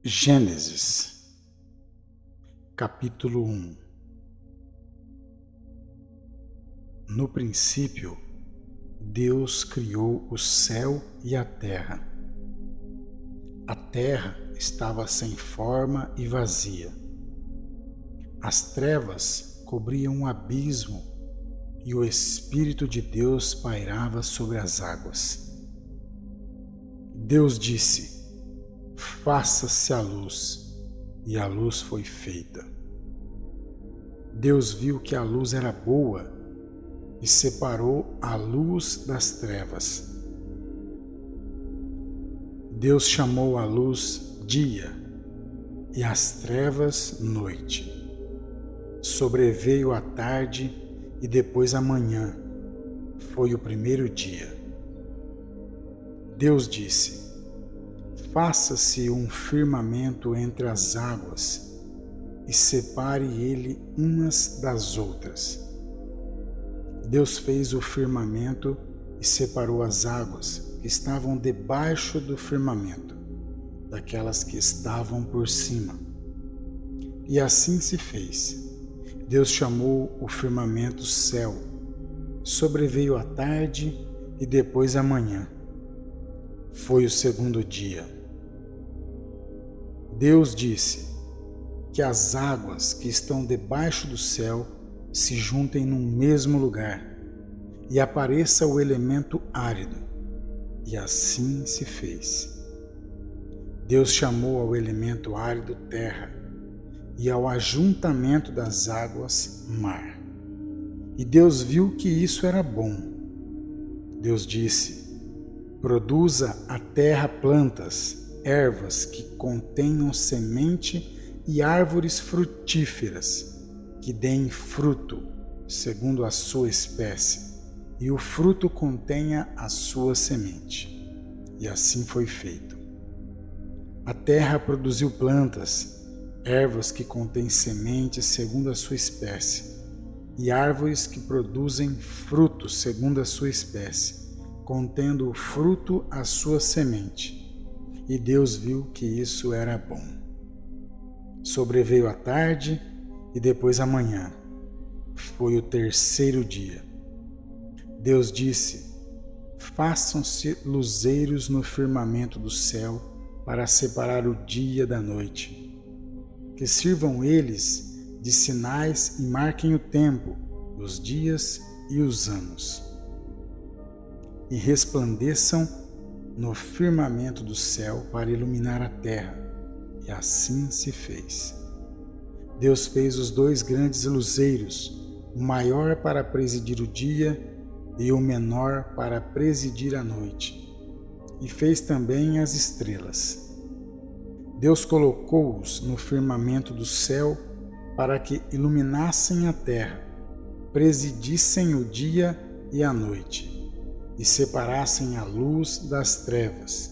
Gênesis, capítulo 1. No princípio, Deus criou o céu e a terra. A terra estava sem forma e vazia. As trevas cobriam o abismo e o Espírito de Deus pairava sobre as águas. Deus disse: faça-se a luz, e a luz foi feita. Deus viu que a luz era boa e separou a luz das trevas. Deus chamou a luz dia e as trevas noite. Sobreveio a tarde e depois a manhã. Foi o primeiro dia. Deus disse: faça-se um firmamento entre as águas e separe ele umas das outras. Deus fez o firmamento e separou as águas que estavam debaixo do firmamento, daquelas que estavam por cima. E assim se fez. Deus chamou o firmamento céu. Sobreveio a tarde e depois a manhã. Foi o segundo dia. Deus disse: que as águas que estão debaixo do céu se juntem num mesmo lugar e apareça o elemento árido. E assim se fez. Deus chamou ao elemento árido terra e ao ajuntamento das águas mar. E Deus viu que isso era bom. Deus disse: produza a terra plantas, ervas que contenham semente e árvores frutíferas, que deem fruto, segundo a sua espécie, e o fruto contenha a sua semente. E assim foi feito. A terra produziu plantas, ervas que contêm sementes segundo a sua espécie, e árvores que produzem fruto segundo a sua espécie, contendo o fruto a sua semente. E Deus viu que isso era bom. Sobreveio a tarde e depois a manhã. Foi o terceiro dia. Deus disse: façam-se luzeiros no firmamento do céu para separar o dia da noite. Que sirvam eles de sinais e marquem o tempo, os dias e os anos. E resplandeçam no firmamento do céu para iluminar a terra, e assim se fez. Deus fez os dois grandes luzeiros, o maior para presidir o dia e o menor para presidir a noite, e fez também as estrelas. Deus colocou-os no firmamento do céu para que iluminassem a terra, presidissem o dia e a noite, e separassem a luz das trevas.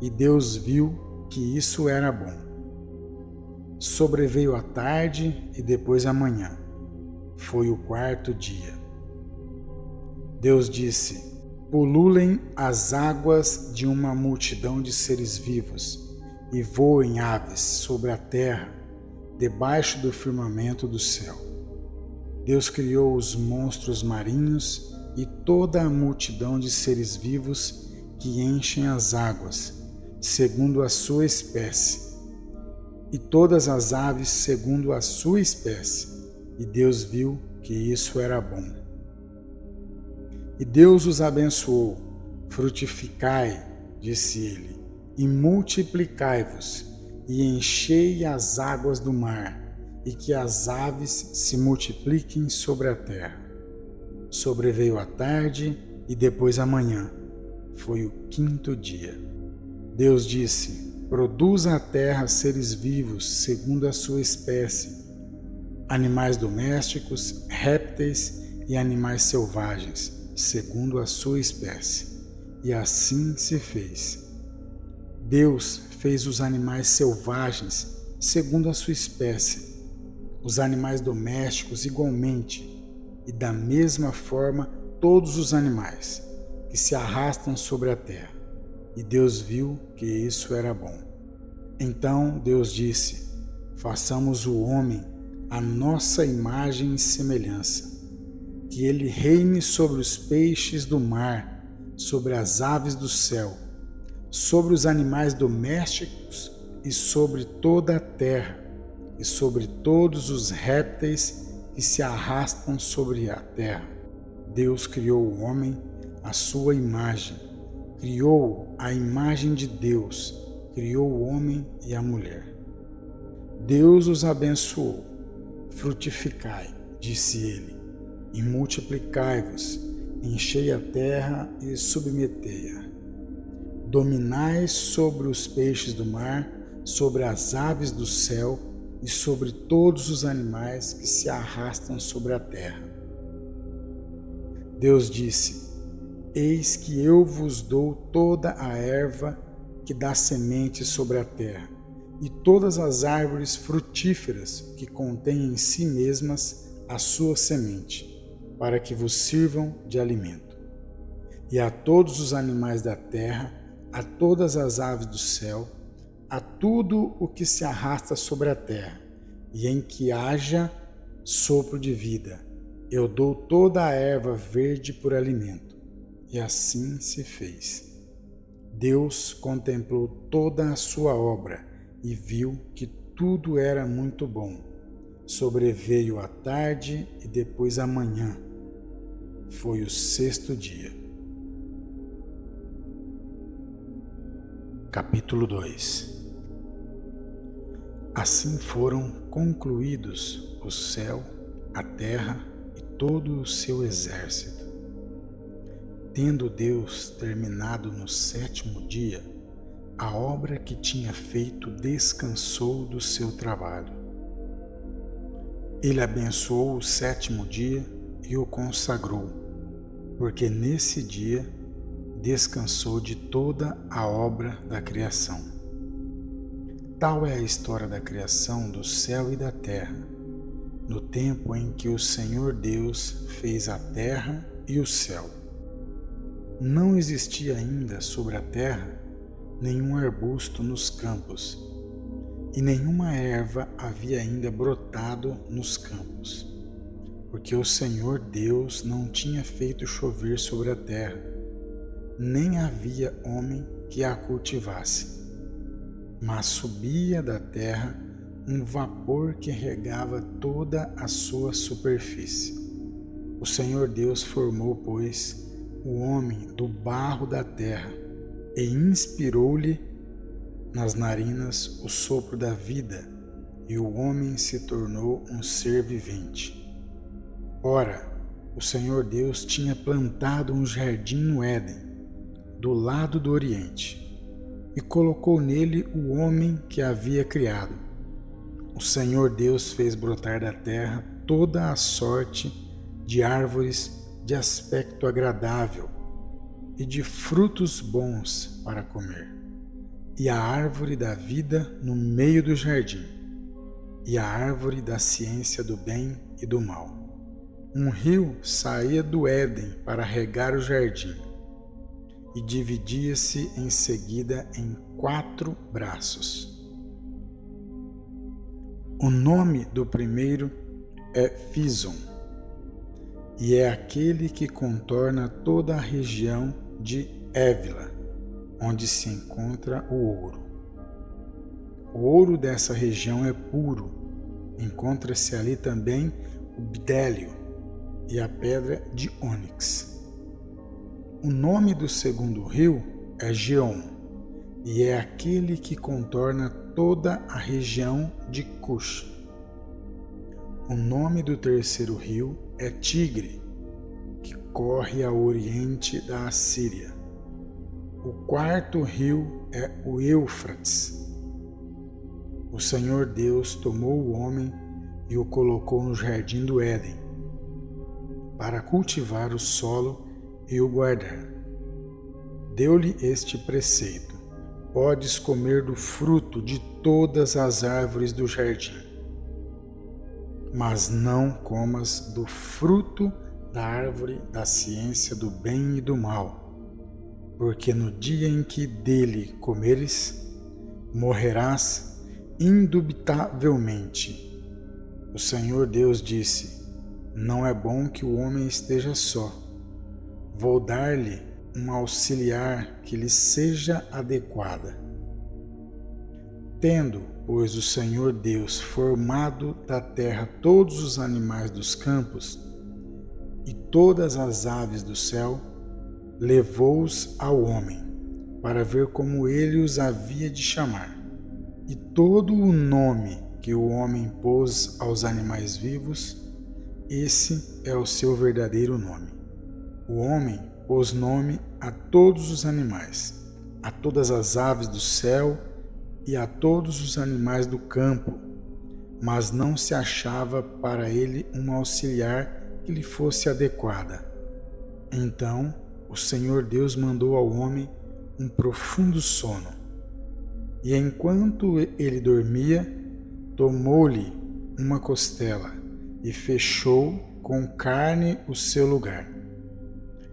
E Deus viu que isso era bom. Sobreveio a tarde e depois a manhã. Foi o quarto dia. Deus disse: pululem as águas de uma multidão de seres vivos, e voem aves sobre a terra, debaixo do firmamento do céu. Deus criou os monstros marinhos e toda a multidão de seres vivos que enchem as águas, segundo a sua espécie, e todas as aves segundo a sua espécie. E Deus viu que isso era bom. E Deus os abençoou: frutificai, disse ele, e multiplicai-vos, e enchei as águas do mar, e que as aves se multipliquem sobre a terra. Sobreveio a tarde e depois a manhã. Foi o quinto dia. Deus disse: produza a terra seres vivos segundo a sua espécie, animais domésticos, répteis e animais selvagens, segundo a sua espécie. E assim se fez. Deus fez os animais selvagens segundo a sua espécie, os animais domésticos igualmente, e da mesma forma todos os animais que se arrastam sobre a terra. E Deus viu que isso era bom. Então Deus disse: façamos o homem à nossa imagem e semelhança, que ele reine sobre os peixes do mar, sobre as aves do céu, sobre os animais domésticos e sobre toda a terra, e sobre todos os répteis que se arrastam sobre a terra. Deus criou o homem à sua imagem, criou a imagem de Deus, criou o homem e a mulher. Deus os abençoou. Frutificai, disse ele, e multiplicai-vos, enchei a terra e submetei-a. Dominai sobre os peixes do mar, sobre as aves do céu e sobre todos os animais que se arrastam sobre a terra. Deus disse: eis que eu vos dou toda a erva que dá semente sobre a terra, e todas as árvores frutíferas que contêm em si mesmas a sua semente, para que vos sirvam de alimento. E a todos os animais da terra, a todas as aves do céu, a tudo o que se arrasta sobre a terra, e em que haja sopro de vida, eu dou toda a erva verde por alimento. E assim se fez. Deus contemplou toda a sua obra e viu que tudo era muito bom. Sobreveio a tarde e depois a manhã. Foi o sexto dia. Capítulo 2. Assim foram concluídos o céu, a terra e todo o seu exército. Tendo Deus terminado no sétimo dia, a obra que tinha feito descansou do seu trabalho. Ele abençoou o sétimo dia e o consagrou, porque nesse dia descansou de toda a obra da criação. Tal é a história da criação do céu e da terra, no tempo em que o Senhor Deus fez a terra e o céu. Não existia ainda sobre a terra nenhum arbusto nos campos, e nenhuma erva havia ainda brotado nos campos, porque o Senhor Deus não tinha feito chover sobre a terra, nem havia homem que a cultivasse. Mas subia da terra um vapor que regava toda a sua superfície. O Senhor Deus formou, pois, o homem do barro da terra e inspirou-lhe nas narinas o sopro da vida, e o homem se tornou um ser vivente. Ora, o Senhor Deus tinha plantado um jardim no Éden, do lado do Oriente, e colocou nele o homem que havia criado. O Senhor Deus fez brotar da terra toda a sorte de árvores de aspecto agradável e de frutos bons para comer, e a árvore da vida no meio do jardim, e a árvore da ciência do bem e do mal. Um rio saía do Éden para regar o jardim, e dividia-se em seguida em 4 braços. O nome do primeiro é Fison, e é aquele que contorna toda a região de Évila, onde se encontra o ouro. O ouro dessa região é puro, encontra-se ali também o bidélio e a pedra de ônix. O nome do segundo rio é Geom, e é aquele que contorna toda a região de Cush. O nome do terceiro rio é Tigre, que corre ao oriente da Assíria. O quarto rio é o Eufrates. O Senhor Deus tomou o homem e o colocou no jardim do Éden, para cultivar o solo e o guardar. Deu-lhe este preceito: podes comer do fruto de todas as árvores do jardim, mas não comas do fruto da árvore da ciência do bem e do mal, porque no dia em que dele comeres, morrerás indubitavelmente. O Senhor Deus disse: não é bom que o homem esteja só. Vou dar-lhe uma auxiliar que lhe seja adequada. Tendo, pois, o Senhor Deus formado da terra todos os animais dos campos e todas as aves do céu, levou-os ao homem, para ver como ele os havia de chamar. E todo o nome que o homem pôs aos animais vivos, esse é o seu verdadeiro nome. O homem pôs nome a todos os animais, a todas as aves do céu e a todos os animais do campo, mas não se achava para ele uma auxiliar que lhe fosse adequada. Então o Senhor Deus mandou ao homem um profundo sono, e enquanto ele dormia, tomou-lhe uma costela e fechou com carne o seu lugar.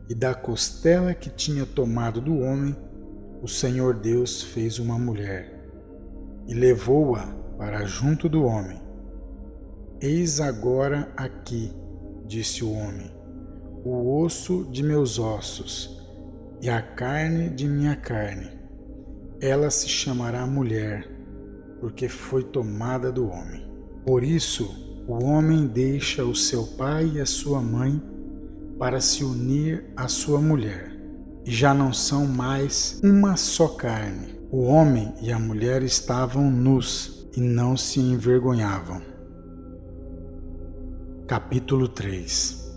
E da costela que tinha tomado do homem, o Senhor Deus fez uma mulher e levou-a para junto do homem. Eis agora aqui, disse o homem, o osso de meus ossos e a carne de minha carne. Ela se chamará mulher, porque foi tomada do homem. Por isso, o homem deixa o seu pai e a sua mãe para se unir à sua mulher, e já não são mais uma só carne. O homem e a mulher estavam nus e não se envergonhavam. Capítulo 3.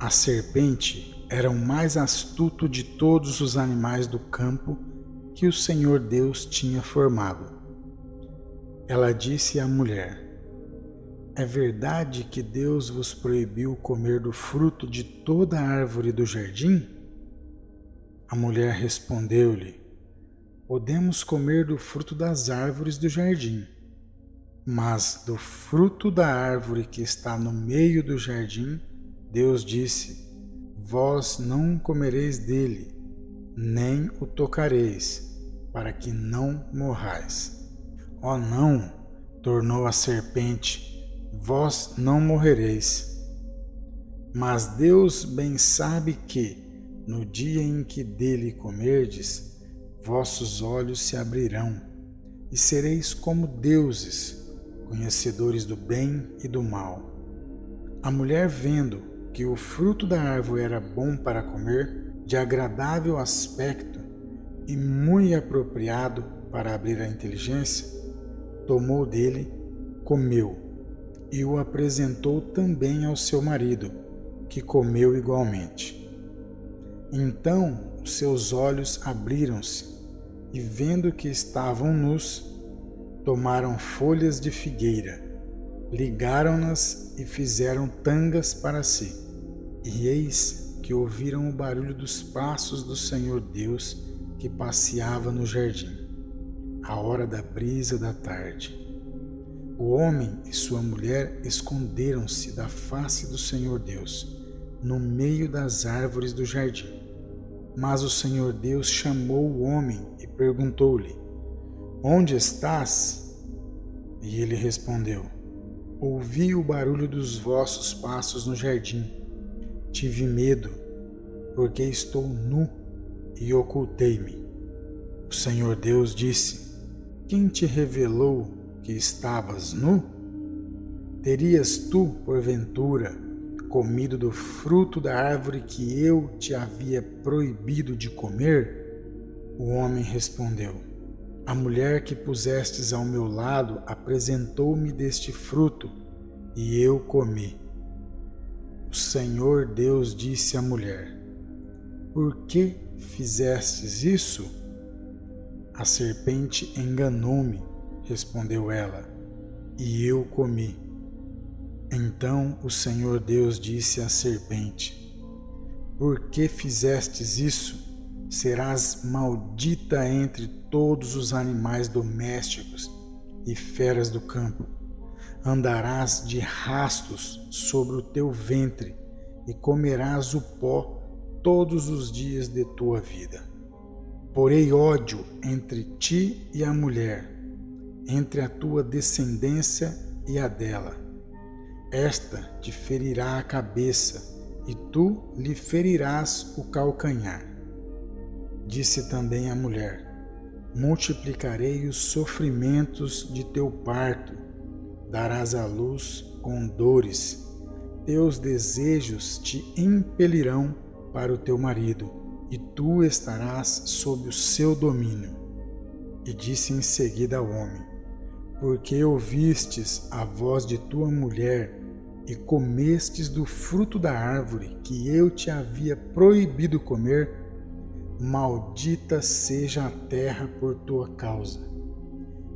A serpente era o mais astuto de todos os animais do campo que o Senhor Deus tinha formado. Ela disse à mulher: é verdade que Deus vos proibiu comer do fruto de toda a árvore do jardim? A mulher respondeu-lhe: podemos comer do fruto das árvores do jardim, mas do fruto da árvore que está no meio do jardim, Deus disse: vós não comereis dele, nem o tocareis, para que não morrais. Oh não, tornou a serpente, vós não morrereis. Mas Deus bem sabe que, no dia em que dele comerdes, vossos olhos se abrirão, e sereis como deuses, conhecedores do bem e do mal. A mulher, vendo que o fruto da árvore era bom para comer, de agradável aspecto e muito apropriado para abrir a inteligência, tomou dele, comeu, e o apresentou também ao seu marido, que comeu igualmente. Então os seus olhos abriram-se, e vendo que estavam nus, tomaram folhas de figueira, ligaram-nas e fizeram tangas para si. E eis que ouviram o barulho dos passos do Senhor Deus que passeava no jardim, à hora da brisa da tarde. O homem e sua mulher esconderam-se da face do Senhor Deus, no meio das árvores do jardim. Mas o Senhor Deus chamou o homem e perguntou-lhe: onde estás? E ele respondeu: ouvi o barulho dos vossos passos no jardim. Tive medo, porque estou nu e ocultei-me. O Senhor Deus disse: quem te revelou que estavas nu? Terias tu, porventura, comido do fruto da árvore que eu te havia proibido de comer? O homem respondeu: a mulher que pusestes ao meu lado apresentou-me deste fruto, e eu comi. O Senhor Deus disse à mulher: por que fizestes isso? A serpente enganou-me, respondeu ela, e eu comi. Então o Senhor Deus disse à serpente: por que fizestes isso? Serás maldita entre todos os animais domésticos e feras do campo. Andarás de rastos sobre o teu ventre e comerás o pó todos os dias de tua vida. Porei ódio entre ti e a mulher, entre a tua descendência e a dela. Esta te ferirá a cabeça, e tu lhe ferirás o calcanhar. Disse também a mulher: multiplicarei os sofrimentos de teu parto, darás à luz com dores, teus desejos te impelirão para o teu marido, e tu estarás sob o seu domínio. E disse em seguida ao homem: porque ouvistes a voz de tua mulher e comestes do fruto da árvore que eu te havia proibido comer, maldita seja a terra por tua causa.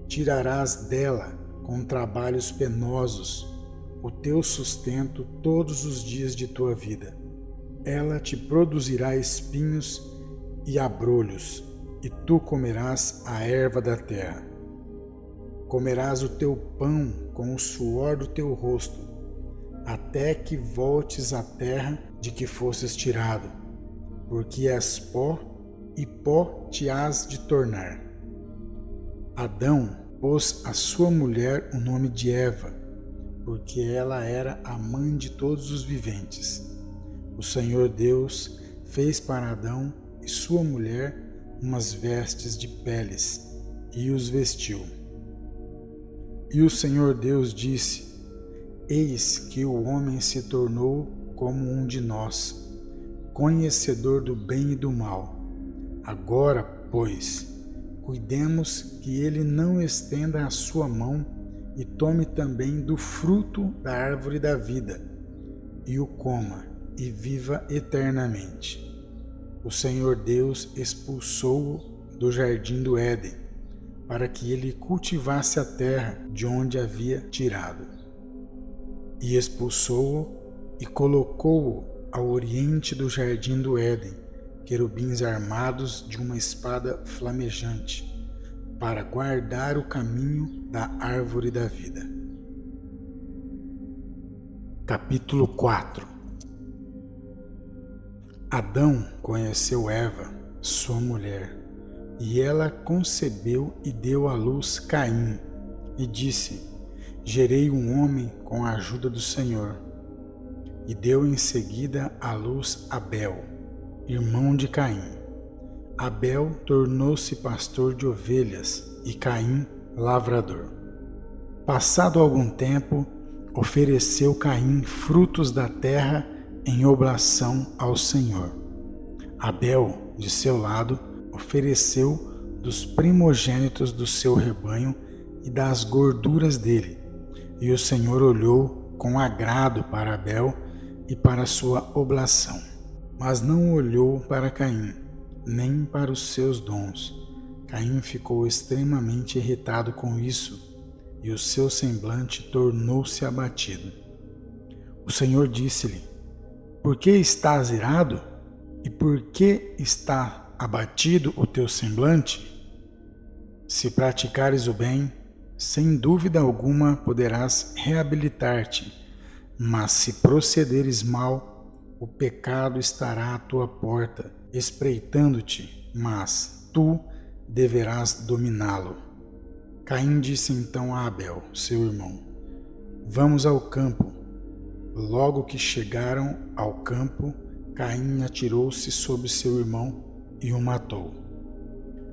Tirarás dela, com trabalhos penosos, o teu sustento todos os dias de tua vida. Ela te produzirá espinhos e abrolhos, e tu comerás a erva da terra. Comerás o teu pão com o suor do teu rosto, até que voltes à terra de que fostes tirado, porque és pó, e pó te hás de tornar. Adão pôs à sua mulher o nome de Eva, porque ela era a mãe de todos os viventes. O Senhor Deus fez para Adão e sua mulher umas vestes de peles, e os vestiu. E o Senhor Deus disse: eis que o homem se tornou como um de nós, conhecedor do bem e do mal. Agora, pois, cuidemos que ele não estenda a sua mão e tome também do fruto da árvore da vida, e o coma, e viva eternamente. O Senhor Deus expulsou-o do jardim do Éden, para que ele cultivasse a terra de onde havia tirado. E expulsou-o e colocou-o ao oriente do jardim do Éden, querubins armados de uma espada flamejante, para guardar o caminho da árvore da vida. Capítulo 4. Adão conheceu Eva, sua mulher, e ela concebeu e deu à luz Caim, e disse: gerei um homem com a ajuda do Senhor. E deu em seguida à luz Abel, irmão de Caim. Abel tornou-se pastor de ovelhas e Caim lavrador. Passado algum tempo, ofereceu Caim frutos da terra em oblação ao Senhor. Abel, de seu lado, ofereceu dos primogênitos do seu rebanho e das gorduras dele. E o Senhor olhou com agrado para Abel e para sua oblação, mas não olhou para Caim, nem para os seus dons. Caim ficou extremamente irritado com isso, e o seu semblante tornou-se abatido. O Senhor disse-lhe: por que estás irado? E por que está abatido o teu semblante? Se praticares o bem, sem dúvida alguma poderás reabilitar-te, mas se procederes mal, o pecado estará à tua porta, espreitando-te, mas tu deverás dominá-lo. Caim disse então a Abel, seu irmão: vamos ao campo. Logo que chegaram ao campo, Caim atirou-se sobre seu irmão e o matou.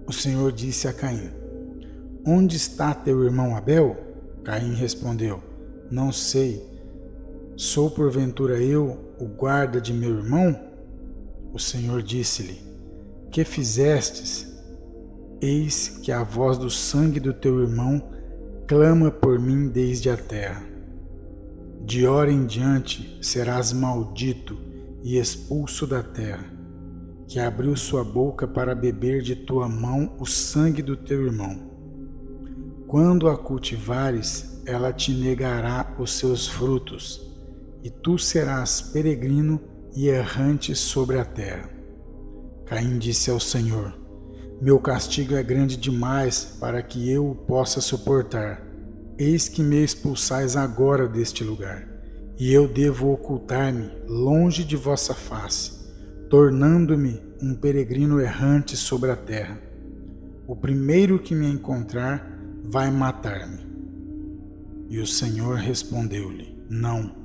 O Senhor disse a Caim: onde está teu irmão Abel? Caim respondeu: não sei. Sou porventura eu o guarda de meu irmão? O Senhor disse-lhe: que fizestes? Eis que a voz do sangue do teu irmão clama por mim desde a terra. De hora em diante serás maldito e expulso da terra, que abriu sua boca para beber de tua mão o sangue do teu irmão. Quando a cultivares, ela te negará os seus frutos, e tu serás peregrino e errante sobre a terra. Caim disse ao Senhor: meu castigo é grande demais para que eu o possa suportar. Eis que me expulsais agora deste lugar, e eu devo ocultar-me longe de vossa face, tornando-me um peregrino errante sobre a terra. O primeiro que me encontrar vai matar-me. E o Senhor respondeu-lhe: Não,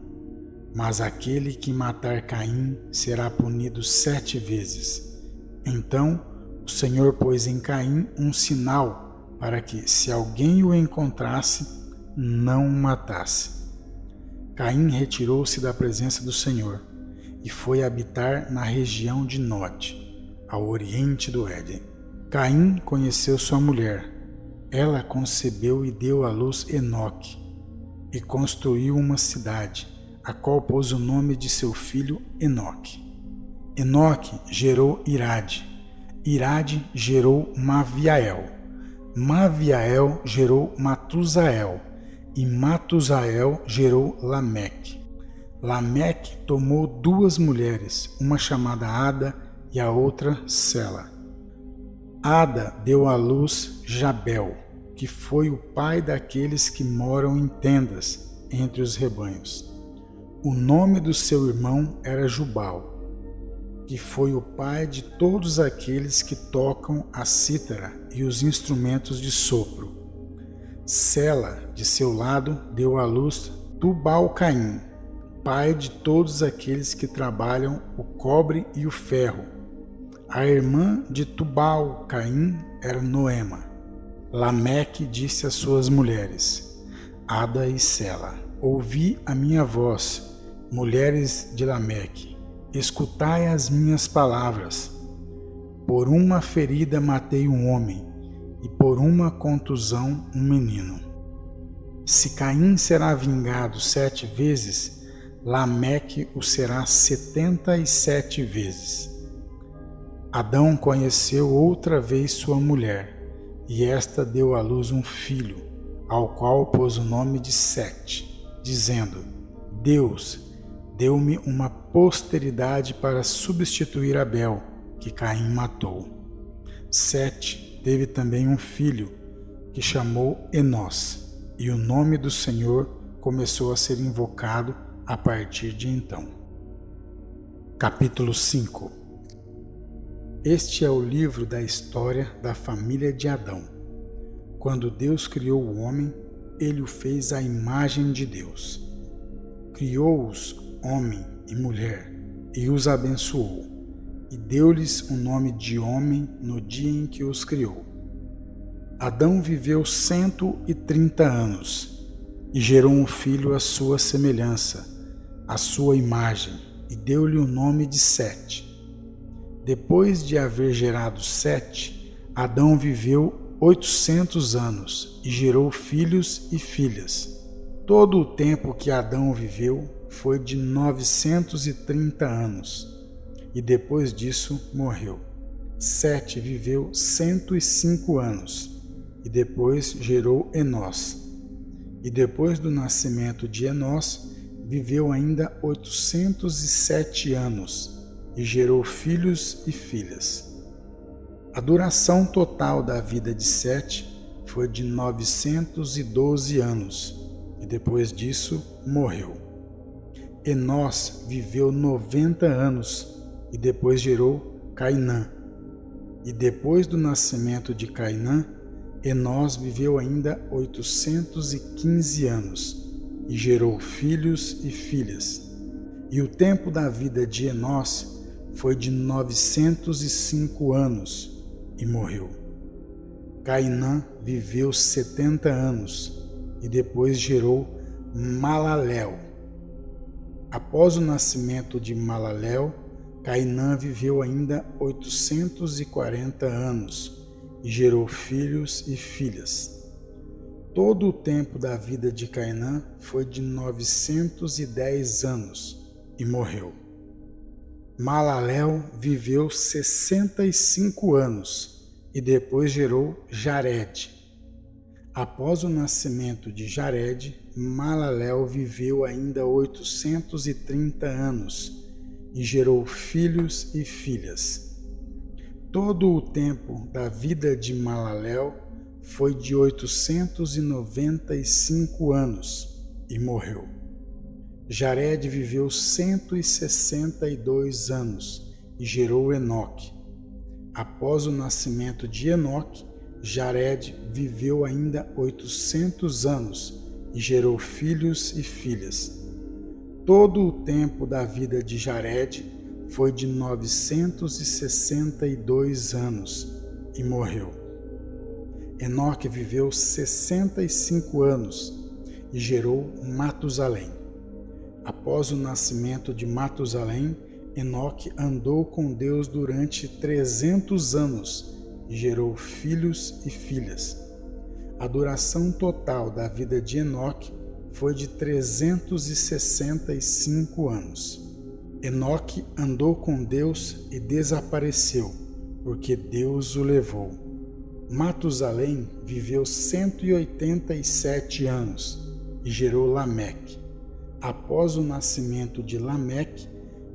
mas aquele que matar Caim será punido 7 vezes. Então o Senhor pôs em Caim um sinal para que, se alguém o encontrasse, não o matasse. Caim retirou-se da presença do Senhor e foi habitar na região de Nod, ao oriente do Éden. Caim conheceu sua mulher. Ela concebeu e deu à luz Enoque, e construiu uma cidade, a qual pôs o nome de seu filho Enoque. Enoque gerou Irade. Irade gerou Maviael. Maviael gerou Matusael. E Matusael gerou Lameque. Lameque tomou 2 mulheres, uma chamada Ada e a outra Sela. Ada deu à luz Jabel, que foi o pai daqueles que moram em tendas entre os rebanhos. O nome do seu irmão era Jubal, que foi o pai de todos aqueles que tocam a cítara e os instrumentos de sopro. Sela, de seu lado, deu à luz Tubal-Caim, pai de todos aqueles que trabalham o cobre e o ferro. A irmã de Tubal-Caim era Noema. Lameque disse às suas mulheres, Ada e Sela: Ouvi a minha voz, mulheres de Lameque, escutai as minhas palavras. Por uma ferida matei um homem, e por uma contusão um menino. Se Caim será vingado 7 vezes, Lameque o será 77 vezes. Adão conheceu outra vez sua mulher, e esta deu à luz um filho, ao qual pôs o nome de Sete, dizendo: Deus deu-me uma posteridade para substituir Abel, que Caim matou. Sete teve também um filho, que chamou Enós, e o nome do Senhor começou a ser invocado a partir de então. Capítulo 5. Este é o livro da história da família de Adão. Quando Deus criou o homem, ele o fez à imagem de Deus. Criou-os homem e mulher, e os abençoou, e deu-lhes o nome de homem no dia em que os criou. Adão viveu 130 anos, e gerou um filho à sua semelhança, à sua imagem, e deu-lhe o nome de Sete. Depois de haver gerado Sete, Adão viveu 800 anos, e gerou filhos e filhas. Todo o tempo que Adão viveu foi de 930 anos, e depois disso morreu. Sete viveu 105 anos, e depois gerou Enós. E depois do nascimento de Enós, viveu ainda 807 anos, e gerou filhos e filhas. A duração total da vida de Sete foi de 912 anos, e depois disso morreu. Enós viveu 90 anos, e depois gerou Cainã. E depois do nascimento de Cainã, Enós viveu ainda 815 anos, e gerou filhos e filhas. E o tempo da vida de Enós foi de 905 anos, e morreu. Cainã viveu 70 anos, e depois gerou Malaléu. Após o nascimento de Malaléu, Cainã viveu ainda 840 anos e gerou filhos e filhas. Todo o tempo da vida de Cainã foi de 910 anos e morreu. Malaléu viveu 65 anos e depois gerou Jared. Após o nascimento de Jared, Malaléu viveu ainda 830 anos e gerou filhos e filhas. Todo o tempo da vida de Malaléu foi de 895 anos e morreu. Jared viveu 162 anos e gerou Enoque. Após o nascimento de Enoque, Jared viveu ainda 800 anos e gerou filhos e filhas. Todo o tempo da vida de Jared foi de 962 anos e morreu. Enoque viveu 65 anos e gerou Matusalém. Após o nascimento de Matusalém, Enoque andou com Deus durante 300 anos e gerou filhos e filhas. A duração total da vida de Enoque foi de 365 anos. Enoque andou com Deus e desapareceu, porque Deus o levou. Matusalém viveu 187 anos e gerou Lameque. Após o nascimento de Lameque,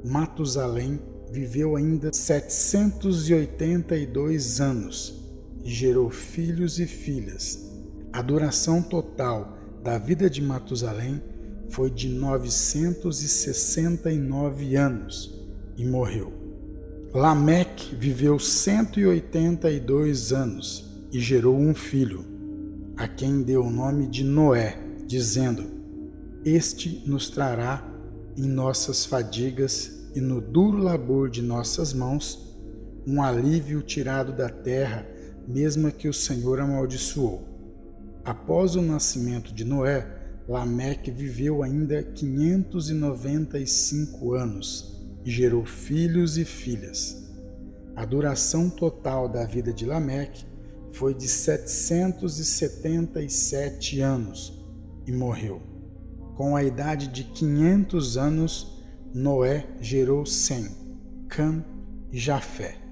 Matusalém viveu ainda 782 anos e gerou filhos e filhas. A duração total da vida de Matusalém foi de 969 anos e morreu. Lameque viveu 182 anos e gerou um filho, a quem deu o nome de Noé, dizendo: Este nos trará em nossas fadigas e no duro labor de nossas mãos um alívio tirado da terra, mesma que o Senhor amaldiçoou. Após o nascimento de Noé, Lameque viveu ainda 595 anos e gerou filhos e filhas. A duração total da vida de Lameque foi de 777 anos e morreu. Com a idade de 500 anos, Noé gerou Sem, Cã e Jafé.